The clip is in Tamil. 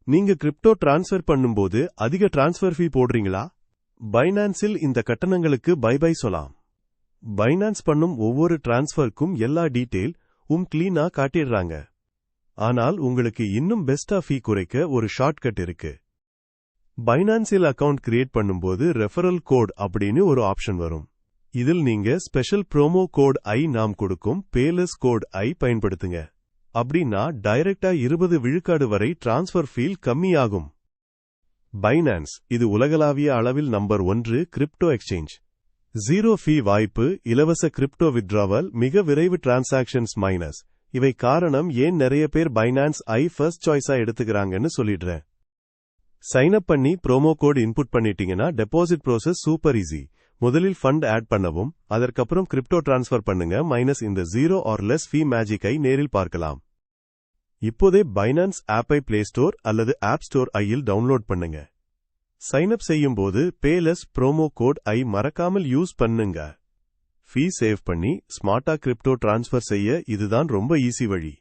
நீங்க கிரிப்டோ டிரான்ஸ்ஃபர் பண்ணும்போது அதிக டிரான்ஸ்ஃபர் ஃபீ போடுறீங்களா? பைனான்ஸில் இந்த கட்டணங்களுக்கு பை சொல்லலாம். பைனான்ஸ் பண்ணும் ஒவ்வொரு டிரான்ஸ்ஃபருக்கும் எல்லா டீட்டெயில் கிளீனா காட்டிடுறாங்க. ஆனால் உங்களுக்கு இன்னும் பெஸ்டா ஃபீ குறைக்க ஒரு ஷார்ட்கட் இருக்கு. பைனான்ஸில் அக்கவுண்ட் கிரியேட் பண்ணும்போது ரெஃபரல் கோட் அப்படின்னு ஒரு ஆப்ஷன் வரும். இதில் நீங்க ஸ்பெஷல் ப்ரோமோ கோட் நாம் கொடுக்கும் பேலஸ் கோட் பயன்படுத்துங்க. அப்படின்னா டைரக்டா 20 விழுக்காடு வரை டிரான்ஸ்ஃபர் ஃபீல் கம்மியாகும். பைனான்ஸ் இது உலகளாவிய அளவில் நம்பர் 1 கிரிப்டோ எக்ஸ்சேஞ்ச். 0 ஃபீ வாய்ப்பு, இலவச கிரிப்டோ வித்ட்ராவல், மிக விரைவு டிரான்சாக்ஷன்ஸ் மைனஸ். இவை காரணம் ஏன் நிறைய பேர் பைனான்ஸ் ஃபர்ஸ்ட் சாய்ஸா எடுத்துக்கிறாங்கன்னு சொல்லிடுறேன். சைன் அப் பண்ணி ப்ரோமோ கோட் இன்புட் பண்ணிட்டீங்கன்னா டெபாசிட் ப்ரோசஸ் சூப்பர் ஈஸி. முதலில் ஃபண்ட் ஆட் பண்ணவும், அதற்கப்புறம் கிரிப்டோ டிரான்ஸ்ஃபர் பண்ணுங்க. இந்த 0 ஆர் லெஸ் ஃபீ மேஜிக்கை நேரில் பார்க்கலாம். இப்போதே பைனான்ஸ் ஆப்பை பிளே ஸ்டோர் அல்லது ஆப் ஸ்டோர் இல் டவுன்லோட் பண்ணுங்க. சைன் அப் செய்யும் போது பேலஸ் ப்ரோமோ கோட் மறக்காமல் யூஸ் பண்ணுங்க. ஃபீ சேவ் பண்ணி ஸ்மார்ட்டா கிரிப்டோ டிரான்ஸ்ஃபர் செய்ய இதுதான் ரொம்ப ஈஸி வழி.